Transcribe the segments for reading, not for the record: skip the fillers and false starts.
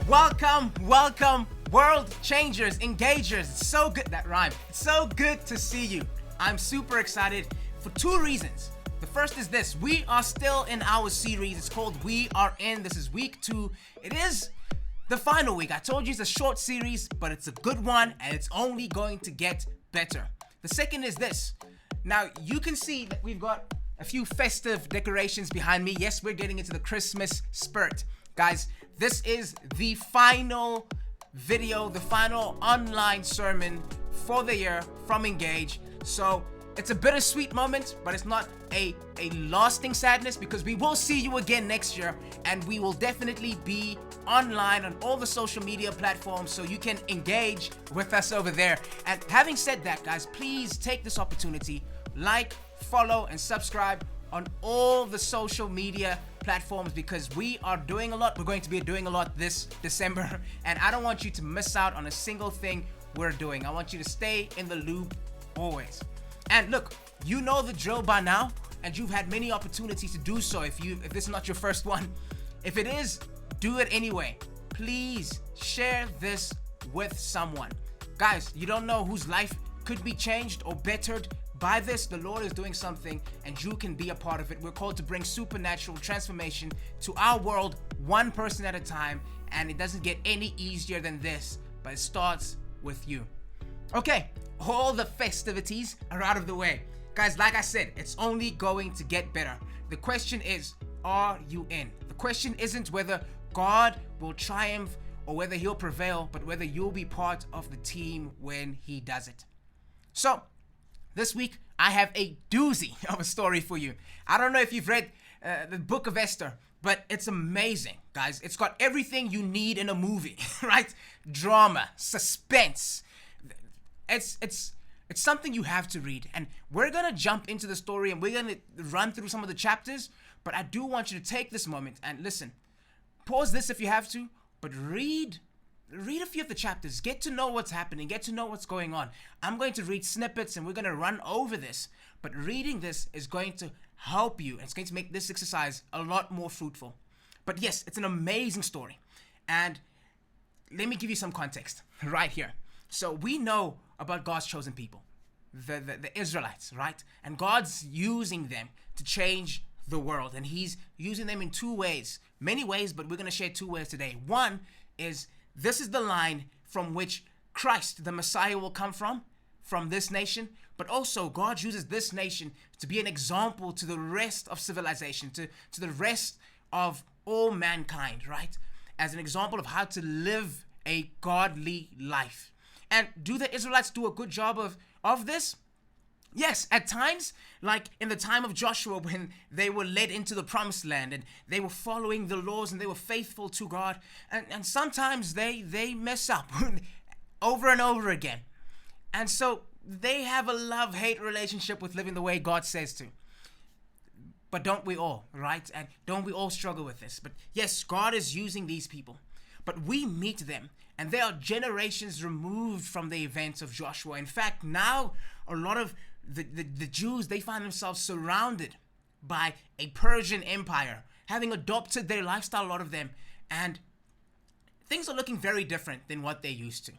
Welcome, world changers, engagers. It's so good, that rhyme. It's so good to see you. I'm super excited for two reasons. The first is this: we are still in our series. It's called We Are In. This is week 2. It is the final week. I told you it's a short series, but it's a good one, and it's only going to get better. The second is this. Now, you can see that we've got a few festive decorations behind me. Yes, we're getting into the Christmas spirit. Guys, this is the final video, the final online sermon for the year from Engage. So it's a bittersweet moment, but it's not a lasting sadness, because we will see you again next year, and we will definitely be online on all the social media platforms, so you can engage with us over there. And having said that, guys, please take this opportunity, like, follow, and subscribe on all the social media platforms, because we are doing a lot. We're going to be doing a lot this December, and I don't want you to miss out on a single thing we're doing. I want you to stay in the loop always. And look, you know the drill by now, and you've had many opportunities to do so if this is not your first one. If it is, do it anyway. Please share this with someone. Guys, you don't know whose life could be changed or bettered by this. The Lord is doing something, and you can be a part of it. We're called to bring supernatural transformation to our world, one person at a time, and it doesn't get any easier than this, but it starts with you. Okay, all the festivities are out of the way. Guys, like I said, it's only going to get better. The question is, are you in? The question isn't whether God will triumph or whether he'll prevail, but whether you'll be part of the team when he does it. So, this week, I have a doozy of a story for you. I don't know if you've read the book of Esther, but it's amazing, guys. It's got everything you need in a movie, right? Drama, suspense. It's something you have to read. And we're going to jump into the story, and we're going to run through some of the chapters, but I do want you to take this moment and listen. Pause this if you have to, but read a few of the chapters. Get to know what's happening. Get to know what's going on. I'm going to read snippets, and we're going to run over this. But reading this is going to help you. And it's going to make this exercise a lot more fruitful. But yes, it's an amazing story. And let me give you some context right here. So we know about God's chosen people, the Israelites, right? And God's using them to change the world. And he's using them in two ways. Many ways, but we're going to share two ways today. One is, this is the line from which Christ, the Messiah, will come from this nation. But also, God uses this nation to be an example to the rest of civilization, to the rest of all mankind, right? As an example of how to live a godly life. And do the Israelites do a good job of this? Yes, at times, like in the time of Joshua, when they were led into the promised land and they were following the laws and they were faithful to God. And sometimes they mess up over and over again. And so they have a love-hate relationship with living the way God says to. But don't we all, right? And don't we all struggle with this? But yes, God is using these people. But we meet them, and they are generations removed from the events of Joshua. In fact, now a lot of the Jews, they find themselves surrounded by a Persian empire, having adopted their lifestyle, a lot of them, and things are looking very different than what they used to.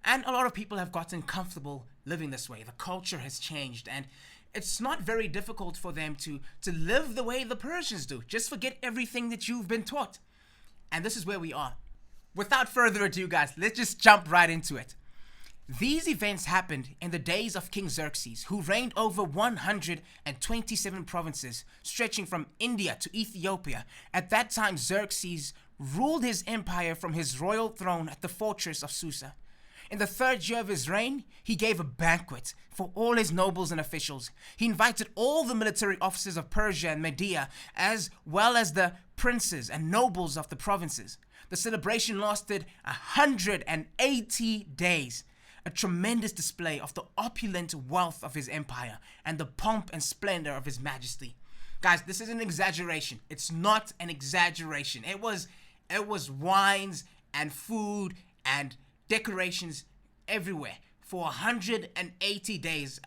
And a lot of people have gotten comfortable living this way. The culture has changed, and it's not very difficult for them to live the way the Persians do. Just forget everything that you've been taught. And this is where we are. Without further ado, guys, let's just jump right into it. These events happened in the days of King Xerxes, who reigned over 127 provinces, stretching from India to Ethiopia. At that time, Xerxes ruled his empire from his royal throne at the fortress of Susa. In the 3rd year of his reign, he gave a banquet for all his nobles and officials. He invited all the military officers of Persia and Media, as well as the princes and nobles of the provinces. The celebration lasted 180 days. A tremendous display of the opulent wealth of his empire and the pomp and splendor of his majesty. Guys, this is an exaggeration. It's not an exaggeration. It was wines and food and decorations everywhere for 180 days.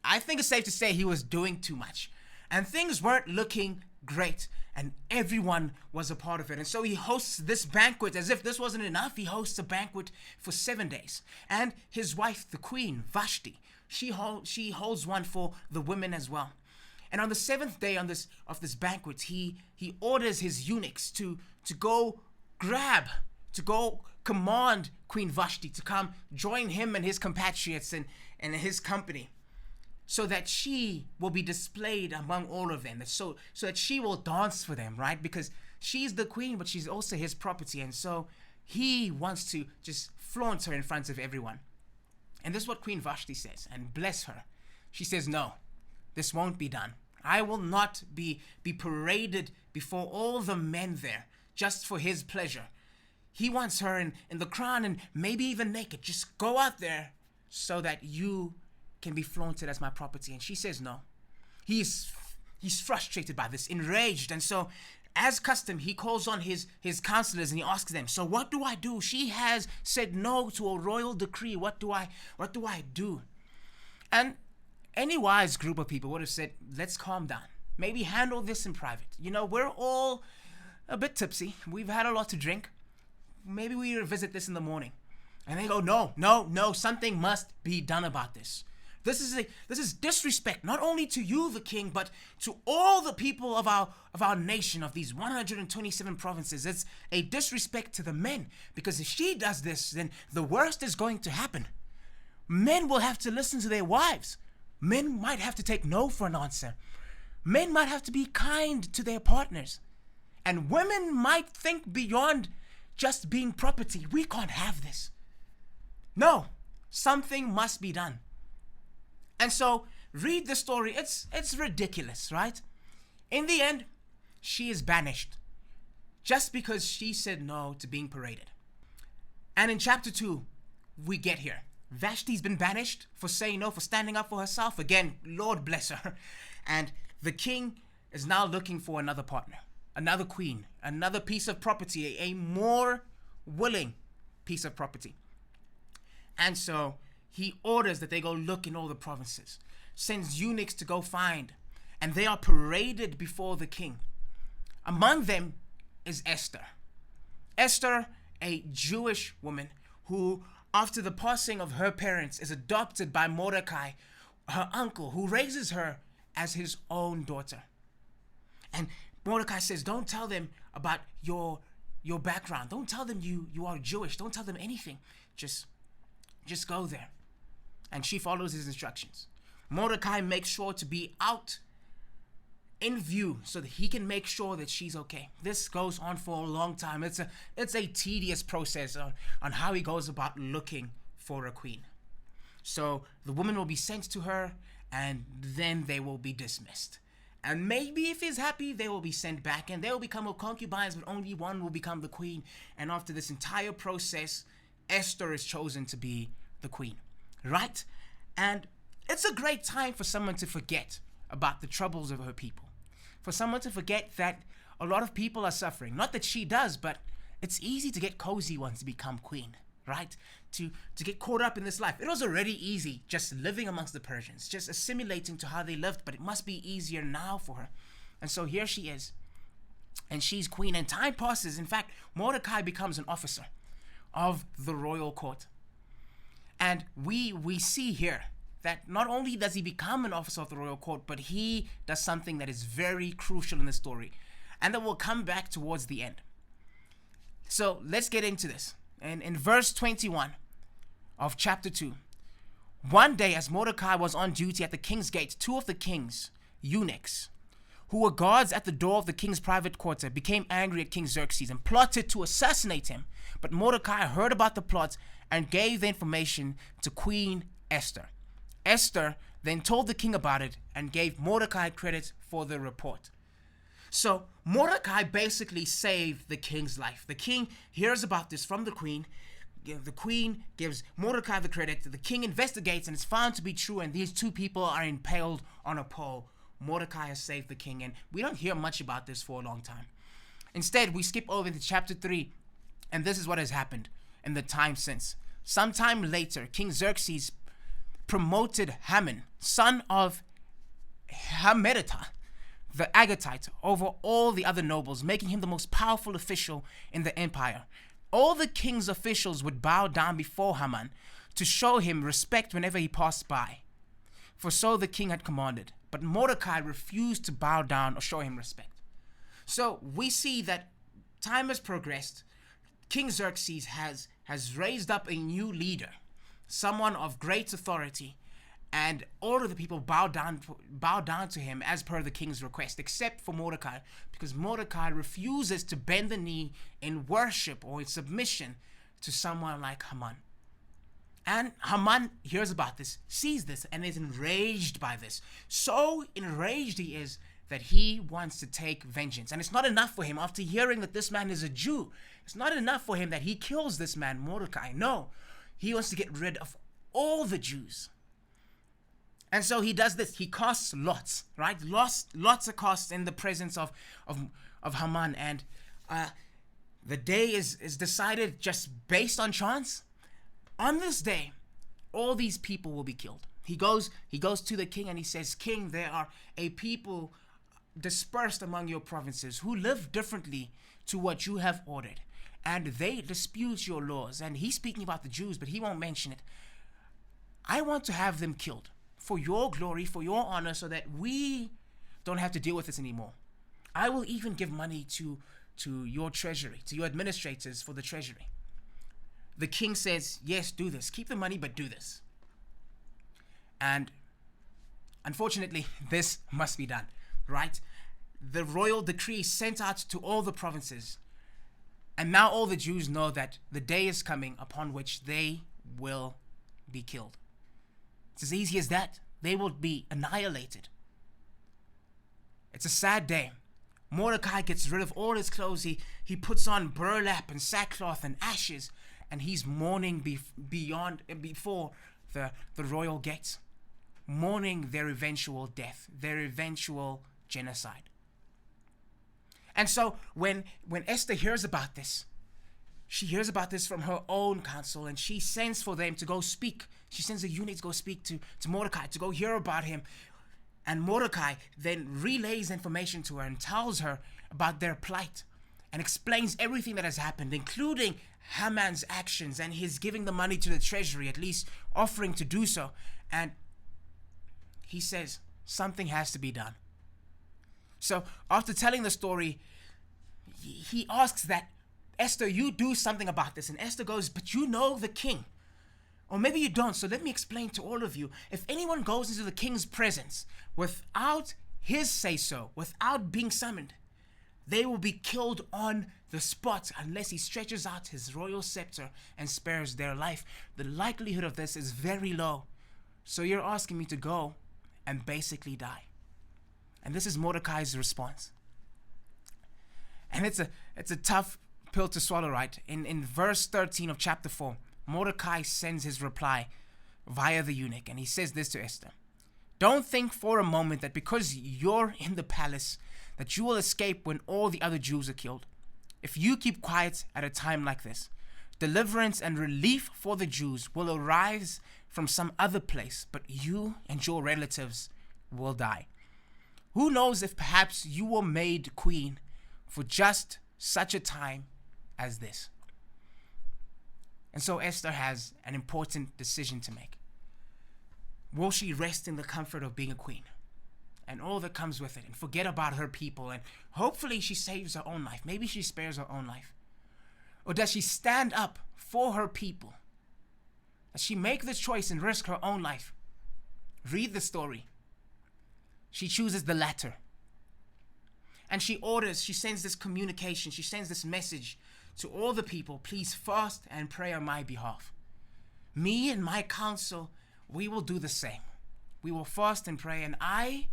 I think it's safe to say he was doing too much. And things weren't looking great. and everyone was a part of it. And so he hosts this banquet. As if this wasn't enough, he hosts a banquet for 7 days. And his wife, the queen, Vashti, she holds one for the women as well. And on the 7th day of this banquet, he orders his eunuchs to go command Queen Vashti to come join him and his compatriots and his company, so that she will be displayed among all of them, so that she will dance for them, right? Because she's the queen, but she's also his property, and so he wants to just flaunt her in front of everyone. And this is what Queen Vashti says, and bless her. She says, no, this won't be done. I will not be paraded before all the men there just for his pleasure. He wants her in the crown and maybe even naked. Just go out there so that you can be flaunted as my property. And she says no. He's frustrated by this, enraged. And so, as custom, he calls on his counselors and he asks them, so what do I do? She has said no to a royal decree. What do I do? And any wise group of people would have said, let's calm down. Maybe handle this in private. We're all a bit tipsy. We've had a lot to drink. Maybe we revisit this in the morning. And they go, no, something must be done about this. This is disrespect, not only to you, the king, but to all the people of our nation, of these 127 provinces. It's a disrespect to the men, because if she does this, then the worst is going to happen. Men will have to listen to their wives. Men might have to take no for an answer. Men might have to be kind to their partners. And women might think beyond just being property. We can't have this. No, something must be done. And so, read the story. It's ridiculous, right? In the end, she is banished just because she said no to being paraded. And in chapter 2, we get here. Vashti's been banished for saying no, for standing up for herself. Again, Lord bless her. And the king is now looking for another partner, another queen, another piece of property, a more willing piece of property. And so he orders that they go look in all the provinces, sends eunuchs to go find, and they are paraded before the king. Among them is Esther. Esther, a Jewish woman who, after the passing of her parents, is adopted by Mordecai, her uncle, who raises her as his own daughter. And Mordecai says, don't tell them about your background. Don't tell them you are Jewish. Don't tell them anything. Just go there. And she follows his instructions. Mordecai makes sure to be out in view so that he can make sure that she's okay. This goes on for a long time. It's a tedious process on how he goes about looking for a queen. So the woman will be sent to her, and then they will be dismissed. And maybe if he's happy, they will be sent back, and they will become her concubines, but only one will become the queen. And after this entire process, Esther is chosen to be the queen, right? And it's a great time for someone to forget about the troubles of her people, for someone to forget that a lot of people are suffering. Not that she does, but it's easy to get cozy once you become queen, right? To get caught up in this life. It was already easy just living amongst the Persians, just assimilating to how they lived, but it must be easier now for her. And so here she is, and she's queen, and time passes. In fact, Mordecai becomes an officer of the royal court. And we see here that not only does he become an officer of the royal court, but he does something that is very crucial in the story, and that will come back towards the end. So let's get into this. And in verse 21 of chapter 2, one day as Mordecai was on duty at the king's gate, two of the king's eunuchs, who were guards at the door of the king's private quarter, became angry at King Xerxes and plotted to assassinate him. But Mordecai heard about the plot and gave the information to Queen Esther. Esther then told the king about it and gave Mordecai credit for the report. So Mordecai basically saved the king's life. The king hears about this from the queen. The queen gives Mordecai the credit. The king investigates, and it's found to be true, and these two people are impaled on a pole. Mordecai has saved the king, and we don't hear much about this for a long time. Instead, we skip over into chapter 3, and this is what has happened in the time since. Sometime later, King Xerxes promoted Haman, son of Hammedatha, the Agatite over all the other nobles, making him the most powerful official in the empire. All the king's officials would bow down before Haman to show him respect whenever he passed by, for so the king had commanded. But Mordecai refused to bow down or show him respect. So we see that time has progressed. King Xerxes has raised up a new leader, someone of great authority, and all of the people bow down to him as per the king's request, except for Mordecai, because Mordecai refuses to bend the knee in worship or in submission to someone like Haman. And Haman hears about this, sees this, and is enraged by this. So enraged he is that he wants to take vengeance. And it's not enough for him, after hearing that this man is a Jew, it's not enough for him that he kills this man, Mordecai. No, he wants to get rid of all the Jews. And so he does this. He casts lots, right? Lots are cast in the presence of Haman. And the day is decided just based on chance. On this day, all these people will be killed. He goes to the king and he says, "King, there are a people dispersed among your provinces who live differently to what you have ordered. And they dispute your laws." And he's speaking about the Jews, but he won't mention it. "I want to have them killed for your glory, for your honor, so that we don't have to deal with this anymore. I will even give money to your treasury, to your administrators for the treasury." The king says, "Yes, do this. Keep the money, but do this." And unfortunately, this must be done, right? The royal decree sent out to all the provinces. And now all the Jews know that the day is coming upon which they will be killed. It's as easy as that. They will be annihilated. It's a sad day. Mordecai gets rid of all his clothes. He puts on burlap and sackcloth and ashes, and he's mourning before the royal gates, mourning their eventual death, their eventual genocide. And so when Esther hears about this, she hears about this from her own council, and she sends for them to go speak. She sends a eunuch to go speak to Mordecai, to go hear about him. And Mordecai then relays information to her and tells her about their plight and explains everything that has happened, including Haman's actions and his giving the money to the treasury, at least offering to do so. And he says something has to be done. So after telling the story, he asks that, "Esther, you do something about this." And Esther goes, "But you know the king. Or maybe you don't, so let me explain to all of you. If anyone goes into the king's presence without his say-so, without being summoned, they will be killed on the spot unless he stretches out his royal scepter and spares their life. The likelihood of this is very low. So you're asking me to go and basically die." And this is Mordecai's response. And it's a tough pill to swallow, right? In verse 13 of chapter 4, Mordecai sends his reply via the eunuch, and he says this to Esther: "Don't think for a moment that because you're in the palace that you will escape when all the other Jews are killed. If you keep quiet at a time like this, deliverance and relief for the Jews will arise from some other place, but you and your relatives will die. Who knows if perhaps you were made queen for just such a time as this." And so Esther has an important decision to make. Will she rest in the comfort of being a queen and all that comes with it, and forget about her people, and hopefully she saves her own life, maybe she spares her own life? Or does she stand up for her people? Does she make this choice and risk her own life? Read the story. She chooses the latter. And she sends this communication, she sends this message to all the people: "Please fast and pray on my behalf. Me and my council, we will do the same. We will fast and pray, and I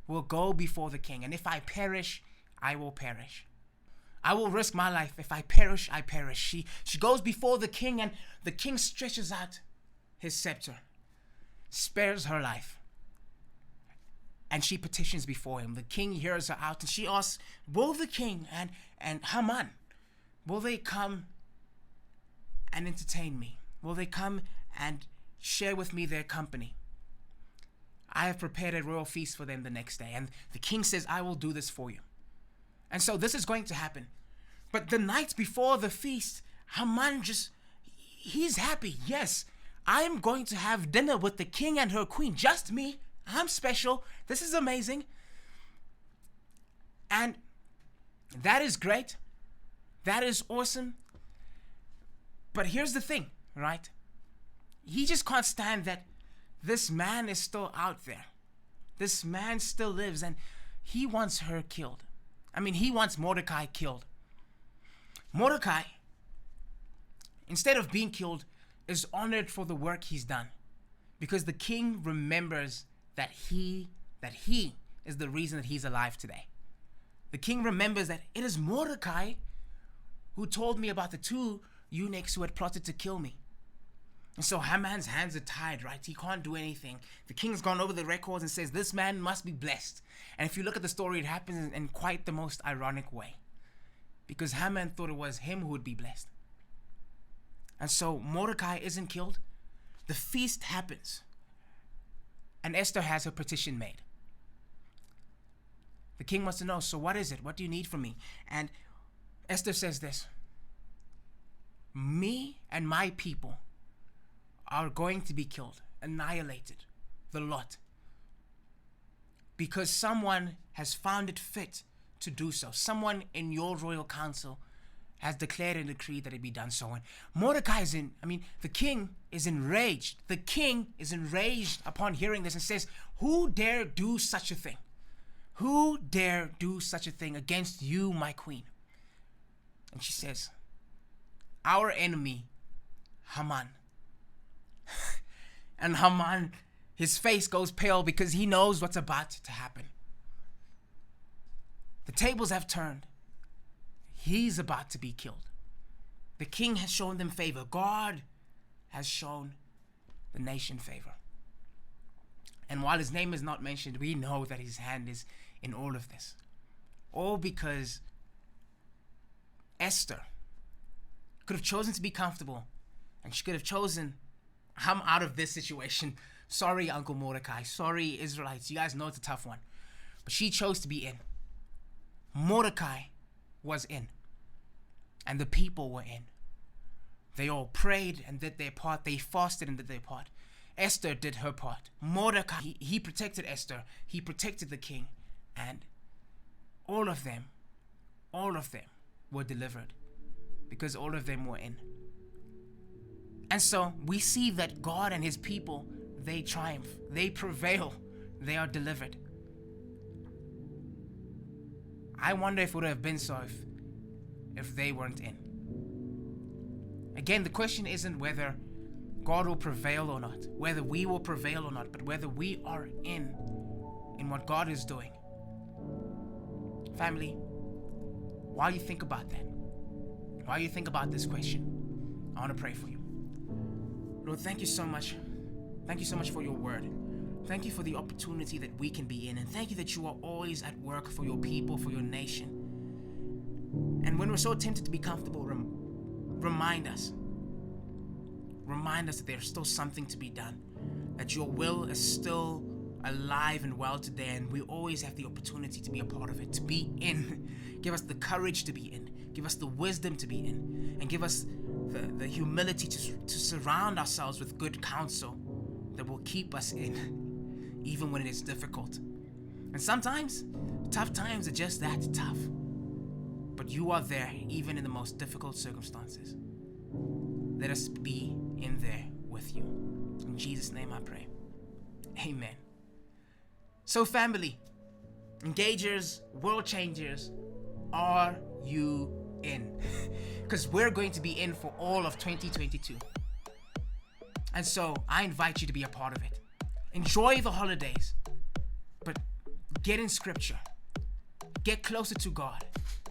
will go before the king. And if I perish, I will perish. I will risk my life. If I perish, I perish." She goes before the king, and the king stretches out his scepter, spares her life. And she petitions before him. The king hears her out, and she asks, will the king and Haman, will they come and entertain me? Will they come and share with me their company? I have prepared a royal feast for them the next day. And the king says, I will do this for you. And so this is going to happen. But the night before the feast, Haman he's happy. Yes, I'm going to have dinner with the king and her queen. Just me. I'm special. This is amazing. And that is great. That is awesome. But here's the thing, right? He just can't stand that this man is still out there. This man still lives, and he wants her killed. He wants Mordecai killed. Mordecai, instead of being killed, is honored for the work he's done, because the king remembers that he is the reason that he's alive today. The king remembers that it is Mordecai who told me about the two eunuchs who had plotted to kill me. And so Haman's hands are tied, right? He can't do anything. The king's gone over the records and says, this man must be blessed. And if you look at the story, it happens in quite the most ironic way, because Haman thought it was him who would be blessed. And so Mordecai isn't killed. The feast happens. And Esther has her petition made. The king wants to know, so what is it? What do you need from me? And Esther says this: me and my people are going to be killed, annihilated, the lot, because someone has found it fit to do so. Someone in your royal council has declared and decreed that it be done so. And Mordecai the king is enraged. The king is enraged upon hearing this and says, who dare do such a thing? Who dare do such a thing against you, my queen? And she says, our enemy, Haman. And Haman, his face goes pale because he knows what's about to happen. The tables have turned. He's about to be killed. The king has shown them favor. God has shown the nation favor. And while his name is not mentioned, we know that his hand is in all of this. All because Esther could have chosen to be comfortable, and she could have chosen, I'm out of this situation. Sorry, Uncle Mordecai. Sorry, Israelites. You guys know it's a tough one. But she chose to be in. Mordecai was in. And the people were in. They all prayed and did their part. They fasted and did their part. Esther did her part. Mordecai, he protected Esther. He protected the king. And all of them were delivered, because all of them were in. And so we see that God and his people, they triumph. They prevail. They are delivered. I wonder if it would have been so if they weren't in. Again, the question isn't whether God will prevail or not, whether we will prevail or not, but whether we are in what God is doing. Family, while you think about that, while you think about this question, I want to pray for you. Lord, thank you so much. Thank you so much for your word. Thank you for the opportunity that we can be in. And thank you that you are always at work for your people, for your nation. And when we're so tempted to be comfortable, remind us. Remind us that there's still something to be done. That your will is still alive and well today. And we always have the opportunity to be a part of it, to be in. Give us the courage to be in. Give us the wisdom to be in. And give us the humility to surround ourselves with good counsel that will keep us in, even when it is difficult. And sometimes, tough times are just that tough. But you are there, even in the most difficult circumstances. Let us be in there with you. In Jesus' name I pray. Amen. So family, engagers, world changers, are you in? Because we're going to be in for all of 2022. And so I invite you to be a part of it. Enjoy the holidays, but get in scripture. Get closer to God.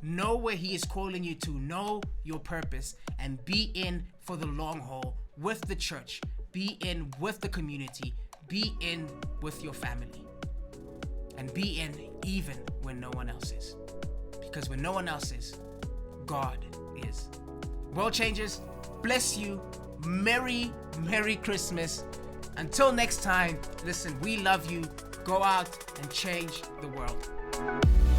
Know where he is calling you to. Know your purpose and be in for the long haul with the church. Be in with the community. Be in with your family. And be in even when no one else is. Because when no one else is, God is. World changers, bless you. Merry Christmas. Until next time, listen, we love you. Go out and change the world.